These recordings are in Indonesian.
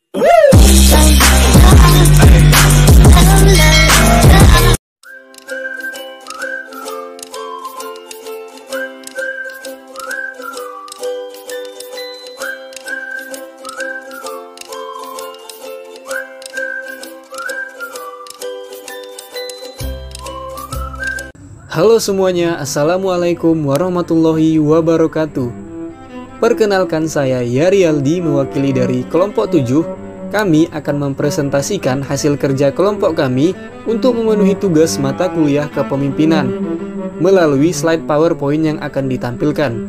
Halo semuanya, Assalamualaikum warahmatullahi wabarakatuh. Perkenalkan, saya Yarialdi, mewakili dari kelompok 7. Kami akan mempresentasikan hasil kerja kelompok kami untuk memenuhi tugas mata kuliah kepemimpinan melalui slide PowerPoint yang akan ditampilkan.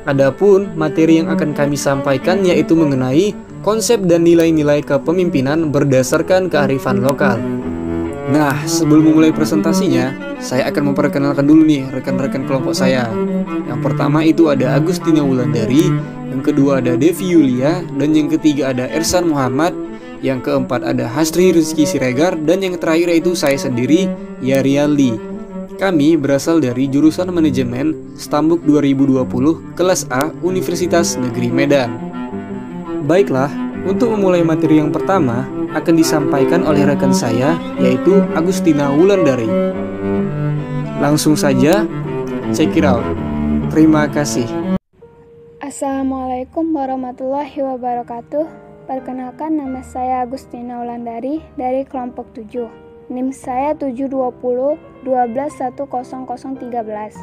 Adapun materi yang akan kami sampaikan yaitu mengenai konsep dan nilai-nilai kepemimpinan berdasarkan kearifan lokal. Nah, sebelum memulai presentasinya, saya akan memperkenalkan dulu nih rekan-rekan kelompok saya. Yang pertama itu ada Agustina Wulandari, yang kedua ada Devi Yulia, dan yang ketiga ada Ersan Muhammad, yang keempat ada Hasri Rizky Siregar, dan yang terakhir yaitu saya sendiri, Yarialdi. Kami berasal dari jurusan Manajemen Stambuk 2020 kelas A Universitas Negeri Medan. Baiklah, untuk memulai materi yang pertama akan disampaikan oleh rekan saya, yaitu Agustina Wulandari. Langsung saja, check it out. Terima kasih. Assalamualaikum warahmatullahi wabarakatuh. Perkenalkan, nama saya Agustina Wulandari dari kelompok 7. NIM saya 720 12 10013.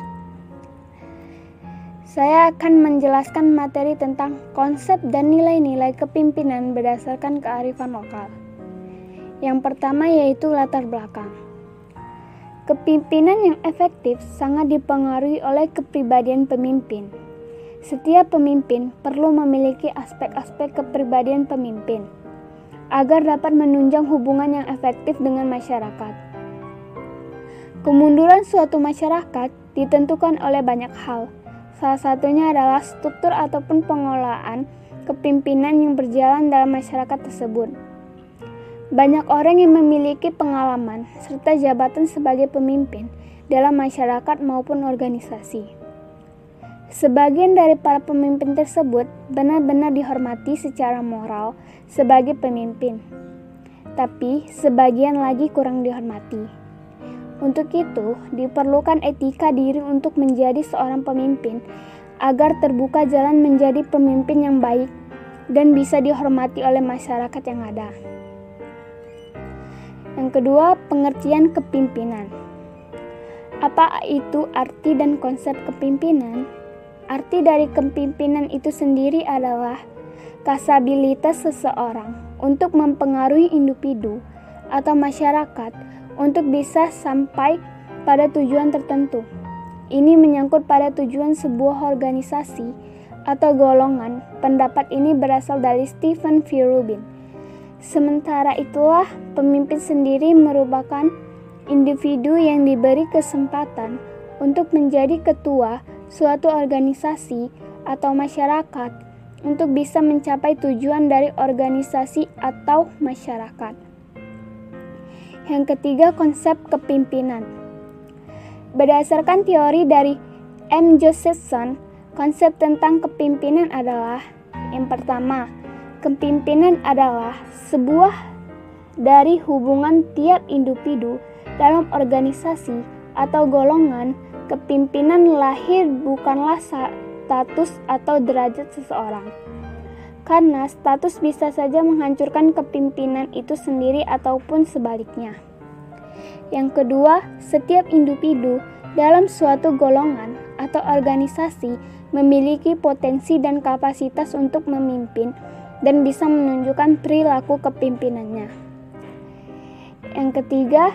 Saya akan menjelaskan materi tentang konsep dan nilai-nilai kepemimpinan berdasarkan kearifan lokal. Yang pertama yaitu latar belakang. Kepemimpinan yang efektif sangat dipengaruhi oleh kepribadian pemimpin. Setiap pemimpin perlu memiliki aspek-aspek kepribadian pemimpin agar dapat menunjang hubungan yang efektif dengan masyarakat. Kemunduran suatu masyarakat ditentukan oleh banyak hal. Salah satunya adalah struktur ataupun pengelolaan kepemimpinan yang berjalan dalam masyarakat tersebut. Banyak orang yang memiliki pengalaman serta jabatan sebagai pemimpin dalam masyarakat maupun organisasi. Sebagian dari para pemimpin tersebut benar-benar dihormati secara moral sebagai pemimpin, tapi sebagian lagi kurang dihormati. Untuk itu, diperlukan etika diri untuk menjadi seorang pemimpin agar terbuka jalan menjadi pemimpin yang baik dan bisa dihormati oleh masyarakat yang ada. Yang kedua, pengertian kepemimpinan. Apa itu arti dan konsep kepemimpinan? Arti dari kepemimpinan itu sendiri adalah kapasitas seseorang untuk mempengaruhi individu atau masyarakat untuk bisa sampai pada tujuan tertentu. Ini menyangkut pada tujuan sebuah organisasi atau golongan. Pendapat ini berasal dari Stephen V. Rubin. Sementara itulah, pemimpin sendiri merupakan individu yang diberi kesempatan untuk menjadi ketua suatu organisasi atau masyarakat untuk bisa mencapai tujuan dari organisasi atau masyarakat. Yang ketiga, konsep kepemimpinan. Berdasarkan teori dari M. Josephson, konsep tentang kepemimpinan adalah: yang pertama, kepemimpinan adalah sebuah dari hubungan tiap individu dalam organisasi atau golongan. Kepemimpinan lahir bukanlah status atau derajat seseorang, karena status bisa saja menghancurkan kepemimpinan itu sendiri ataupun sebaliknya. Yang kedua, setiap individu dalam suatu golongan atau organisasi memiliki potensi dan kapasitas untuk memimpin dan bisa menunjukkan perilaku kepemimpinannya. Yang ketiga,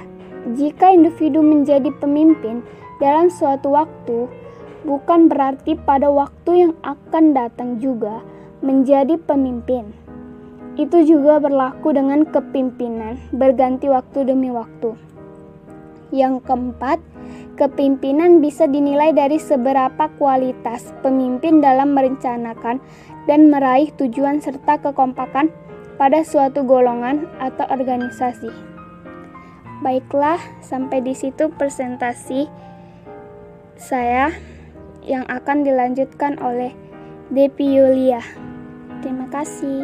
jika individu menjadi pemimpin dalam suatu waktu, bukan berarti pada waktu yang akan datang juga menjadi pemimpin. Itu juga berlaku dengan kepemimpinan berganti waktu demi waktu. Yang keempat, kepemimpinan bisa dinilai dari seberapa kualitas pemimpin dalam merencanakan dan meraih tujuan serta kekompakan pada suatu golongan atau organisasi. Baiklah, sampai di situ presentasi saya yang akan dilanjutkan oleh Devi Yulia. Terima kasih.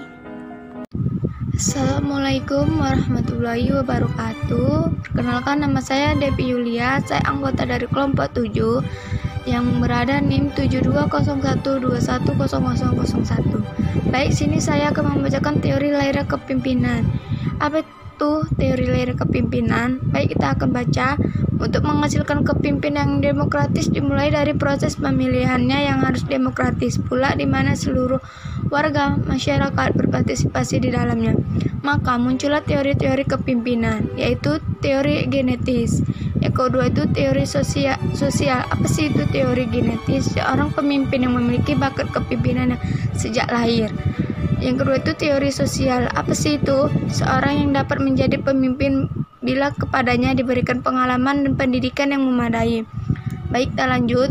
Assalamualaikum warahmatullahi wabarakatuh. Perkenalkan, nama saya Devi Yulia. Saya anggota dari kelompok 7 yang berada NIM 7201210001. Baik, sini saya akan membacakan teori lahir kepemimpinan. Apa itu teori lahir kepemimpinan? Baik, kita akan baca. Untuk menghasilkan kepemimpinan yang demokratis dimulai dari proses pemilihannya yang harus demokratis pula, di mana seluruh warga masyarakat berpartisipasi di dalamnya. Maka muncullah teori-teori kepemimpinan, yaitu teori genetis. Yang kedua itu teori sosial. Apa sih itu teori genetis? Seorang pemimpin yang memiliki bakat kepemimpinan sejak lahir. Yang kedua itu teori sosial. Apa sih itu? Seorang yang dapat menjadi pemimpin bila kepadanya diberikan pengalaman dan pendidikan yang memadai. Baik, kita lanjut.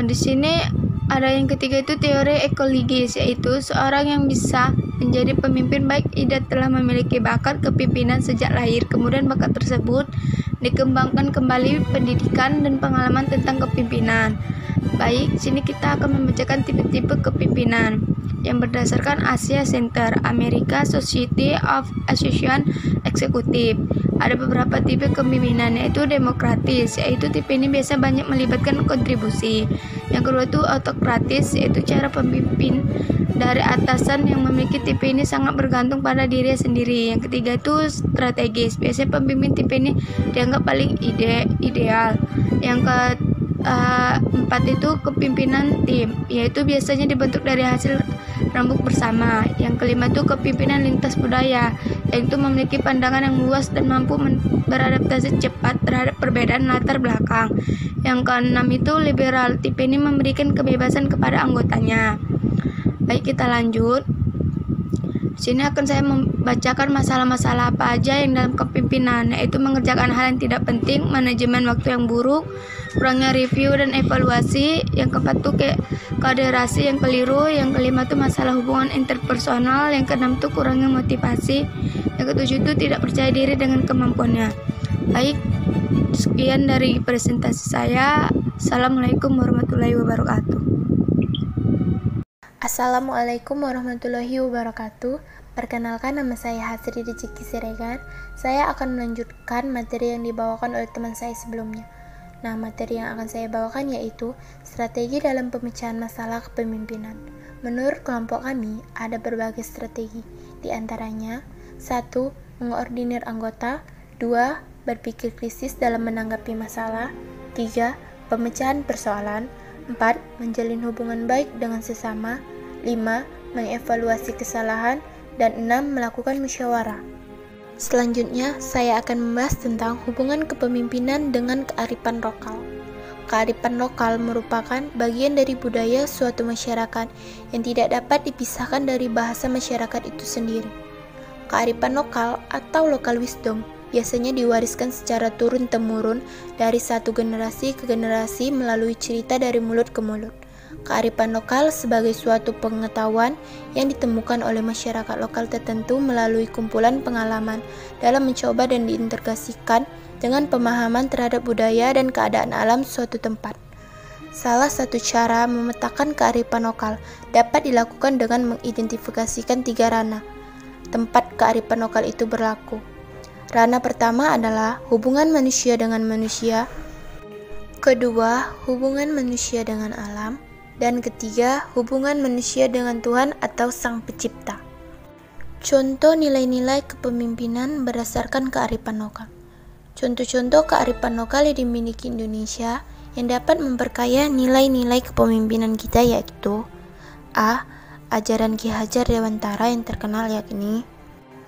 Di sini ada yang ketiga itu teori ekologis, yaitu seorang yang bisa menjadi pemimpin baik ia telah memiliki bakat kepemimpinan sejak lahir, kemudian bakat tersebut dikembangkan kembali pendidikan dan pengalaman tentang kepemimpinan. Baik, sini kita akan membacakan tipe-tipe kepemimpinan yang berdasarkan Asia Center, America Society of Association Executive. Ada beberapa tipe kepemimpinan, yaitu demokratis, yaitu tipe ini biasa banyak melibatkan kontribusi. Yang kedua itu autokratis, yaitu cara pemimpin dari atasan yang memiliki tipe ini sangat bergantung pada diri sendiri. Yang ketiga itu strategis, biasanya pemimpin tipe ini dianggap paling ideal. Yang keempat itu kepemimpinan tim, yaitu biasanya dibentuk dari hasil rembuk bersama. Yang kelima itu kepemimpinan lintas budaya, yaitu memiliki pandangan yang luas dan mampu beradaptasi cepat terhadap perbedaan latar belakang. Yang keenam itu liberal, tipe ini memberikan kebebasan kepada anggotanya. Baik, kita lanjut. Sini akan saya membacakan masalah-masalah apa aja yang dalam kepemimpinan, yaitu mengerjakan hal yang tidak penting, manajemen waktu yang buruk, kurangnya review dan evaluasi. Yang keempat tuh kaderasi yang keliru. Yang kelima tuh masalah hubungan interpersonal. Yang keenam tuh kurangnya motivasi. Yang ketujuh tuh tidak percaya diri dengan kemampuannya. Baik, sekian dari presentasi saya. Assalamualaikum warahmatullahi wabarakatuh. Assalamualaikum warahmatullahi wabarakatuh. Perkenalkan, nama saya Hasri Rizki Siregar. Saya akan melanjutkan materi yang dibawakan oleh teman saya sebelumnya. Nah, materi yang akan saya bawakan yaitu strategi dalam pemecahan masalah kepemimpinan. Menurut kelompok kami, ada berbagai strategi. Di antaranya, 1. Mengordinir anggota. 2. Berpikir kritis dalam menanggapi masalah. 3. Pemecahan persoalan. 4. Menjalin hubungan baik dengan sesama. 5. Mengevaluasi kesalahan. Dan 6. Melakukan musyawarah. Selanjutnya, saya akan membahas tentang hubungan kepemimpinan dengan kearifan lokal. Kearifan lokal merupakan bagian dari budaya suatu masyarakat yang tidak dapat dipisahkan dari bahasa masyarakat itu sendiri. Kearifan lokal atau local wisdom biasanya diwariskan secara turun-temurun dari satu generasi ke generasi melalui cerita dari mulut ke mulut. Kearifan lokal sebagai suatu pengetahuan yang ditemukan oleh masyarakat lokal tertentu melalui kumpulan pengalaman dalam mencoba dan diintegrasikan dengan pemahaman terhadap budaya dan keadaan alam suatu tempat. Salah satu cara memetakan kearifan lokal dapat dilakukan dengan mengidentifikasikan 3 ranah tempat kearifan lokal itu berlaku. Ranah pertama adalah hubungan manusia dengan manusia, kedua hubungan manusia dengan alam, dan ketiga hubungan manusia dengan Tuhan atau Sang Pencipta. Contoh nilai-nilai kepemimpinan berdasarkan kearifan lokal. Contoh-contoh kearifan lokal yang dimiliki Indonesia yang dapat memperkaya nilai-nilai kepemimpinan kita yaitu A. Ajaran Ki Hajar Dewantara yang terkenal yakni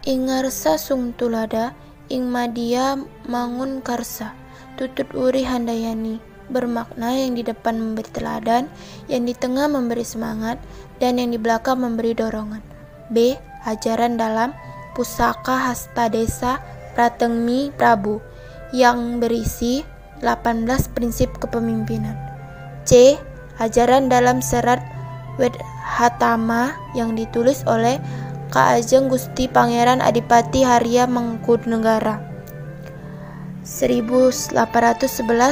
Ingarsa Sung Tulada, Ing Madia Mangun Karsa, Tutut Uri Handayani, bermakna yang di depan memberi teladan, yang di tengah memberi semangat, dan yang di belakang memberi dorongan. B. Ajaran dalam Pusaka Hasta Desa Pratengmi Prabu yang berisi 18 prinsip kepemimpinan. C. Ajaran dalam serat Wedhatama yang ditulis oleh Kaajeng Gusti Pangeran Adipati Harya Mangkunegara 1811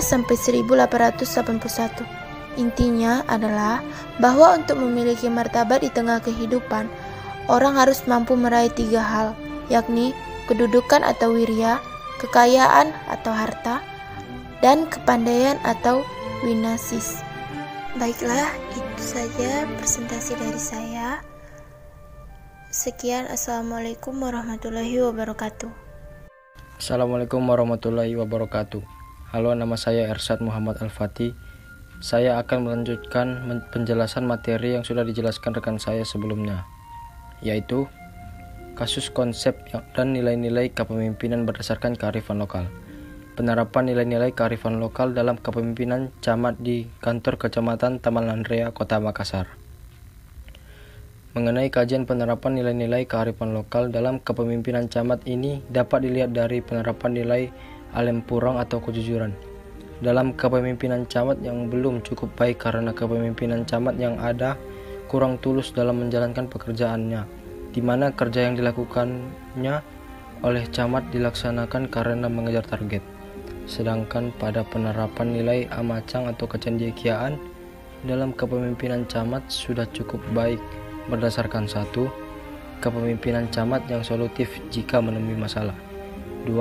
sampai 1881 Intinya adalah bahwa untuk memiliki martabat di tengah kehidupan, orang harus mampu meraih 3 hal, yakni kedudukan atau wirya, kekayaan atau harta, dan kepandaian atau winasis. Baiklah, itu saja presentasi dari saya. Sekian, Assalamualaikum warahmatullahi wabarakatuh. Assalamualaikum warahmatullahi wabarakatuh. Halo, nama saya Ersyad Muhammad Al-Fatih. Saya akan melanjutkan penjelasan materi yang sudah dijelaskan rekan saya sebelumnya, yaitu kasus konsep dan nilai-nilai kepemimpinan berdasarkan kearifan lokal. Penerapan nilai-nilai kearifan lokal dalam kepemimpinan camat di kantor Kecamatan Taman Landrea, Kota Makassar. Mengenai kajian penerapan nilai-nilai kearifan lokal dalam kepemimpinan camat ini dapat dilihat dari penerapan nilai alempurang atau kejujuran dalam kepemimpinan camat yang belum cukup baik karena kepemimpinan camat yang ada kurang tulus dalam menjalankan pekerjaannya, di mana kerja yang dilakukannya oleh camat dilaksanakan karena mengejar target. Sedangkan pada penerapan nilai amacang atau kecendekiaan dalam kepemimpinan camat sudah cukup baik berdasarkan 1. Kepemimpinan camat yang solutif jika menemui masalah. 2.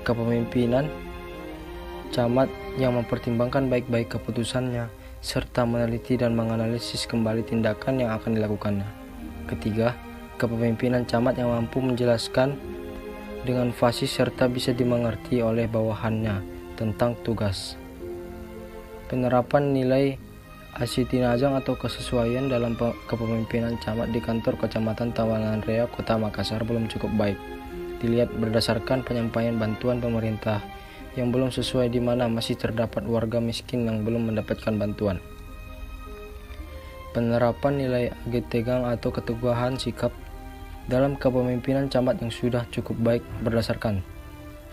Kepemimpinan camat yang mempertimbangkan baik-baik keputusannya serta meneliti dan menganalisis kembali tindakan yang akan dilakukannya. 3. Kepemimpinan camat yang mampu menjelaskan dengan fasih serta bisa dimengerti oleh bawahannya tentang tugas. Penerapan nilai asitinajang atau kesesuaian dalam kepemimpinan camat di kantor Kecamatan Taman Landrea, Kota Makassar belum cukup baik. Dilihat berdasarkan penyampaian bantuan pemerintah yang belum sesuai, di mana masih terdapat warga miskin yang belum mendapatkan bantuan. Penerapan nilai agetegang atau keteguhan sikap dalam kepemimpinan camat yang sudah cukup baik berdasarkan,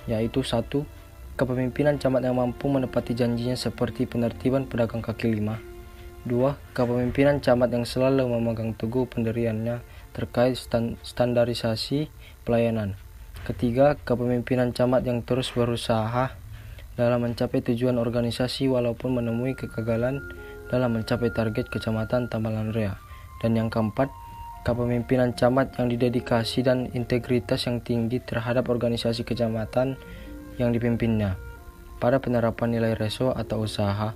yaitu 1. Kepemimpinan camat yang mampu menepati janjinya seperti penertiban pedagang kaki lima. 2. Kepemimpinan camat yang selalu memegang teguh pendiriannya terkait standarisasi pelayanan. 3. Kepemimpinan camat yang terus berusaha dalam mencapai tujuan organisasi walaupun menemui kegagalan dalam mencapai target Kecamatan Taman Landrea. Dan yang keempat, kepemimpinan camat yang didedikasi dan integritas yang tinggi terhadap organisasi kecamatan yang dipimpinnya. Pada penerapan nilai reso atau usaha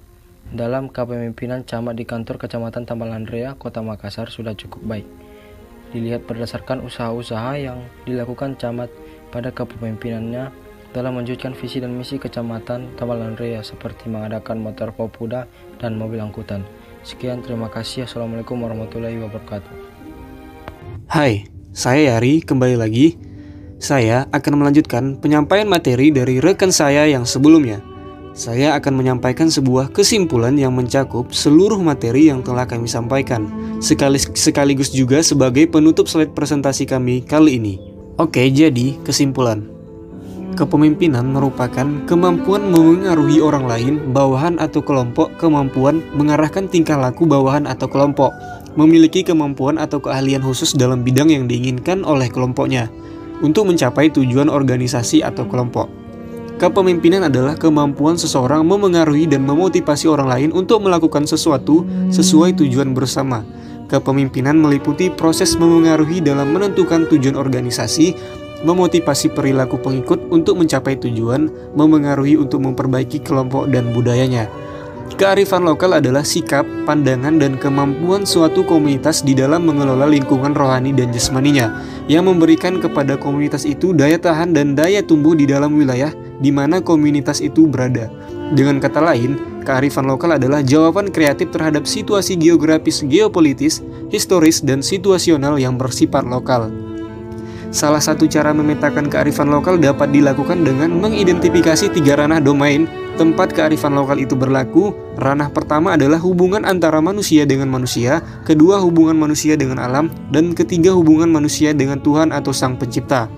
dalam kepemimpinan camat di kantor Kecamatan Taman Landrea, Kota Makassar sudah cukup baik. Dilihat berdasarkan usaha-usaha yang dilakukan camat pada kepemimpinannya dalam mewujudkan visi dan misi Kecamatan Taman Landrea seperti mengadakan motor popuda dan mobil angkutan. Sekian, terima kasih. Assalamualaikum warahmatullahi wabarakatuh. Hai, saya Yari, kembali lagi. Saya akan melanjutkan penyampaian materi dari rekan saya yang sebelumnya. Saya akan menyampaikan sebuah kesimpulan yang mencakup seluruh materi yang telah kami sampaikan, sekaligus juga sebagai penutup slide presentasi kami kali ini. Oke, jadi kesimpulan. Kepemimpinan merupakan kemampuan memengaruhi orang lain, bawahan atau kelompok, kemampuan mengarahkan tingkah laku bawahan atau kelompok, memiliki kemampuan atau keahlian khusus dalam bidang yang diinginkan oleh kelompoknya untuk mencapai tujuan organisasi atau kelompok. Kepemimpinan adalah kemampuan seseorang memengaruhi dan memotivasi orang lain untuk melakukan sesuatu sesuai tujuan bersama. Kepemimpinan meliputi proses memengaruhi dalam menentukan tujuan organisasi, memotivasi perilaku pengikut untuk mencapai tujuan, memengaruhi untuk memperbaiki kelompok dan budayanya. Kearifan lokal adalah sikap, pandangan, dan kemampuan suatu komunitas di dalam mengelola lingkungan rohani dan jasmaninya, yang memberikan kepada komunitas itu daya tahan dan daya tumbuh di dalam wilayah di mana komunitas itu berada. Dengan kata lain, kearifan lokal adalah jawaban kreatif terhadap situasi geografis, geopolitis, historis, dan situasional yang bersifat lokal. Salah satu cara memetakan kearifan lokal dapat dilakukan dengan mengidentifikasi 3 ranah domain tempat kearifan lokal itu berlaku. Ranah pertama adalah hubungan antara manusia dengan manusia, kedua hubungan manusia dengan alam, dan ketiga hubungan manusia dengan Tuhan atau Sang Pencipta.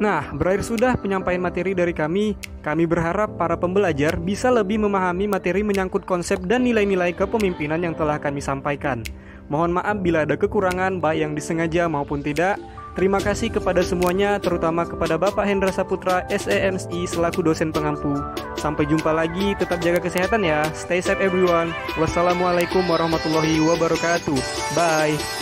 Nah, berakhir sudah penyampaian materi dari kami. Kami berharap para pembelajar bisa lebih memahami materi menyangkut konsep dan nilai-nilai kepemimpinan yang telah kami sampaikan. Mohon maaf bila ada kekurangan baik yang disengaja maupun tidak. Terima kasih kepada semuanya, terutama kepada Bapak Hendra Saputra, SEMSI, selaku dosen pengampu. Sampai jumpa lagi, tetap jaga kesehatan ya. Stay safe everyone. Wassalamualaikum warahmatullahi wabarakatuh. Bye.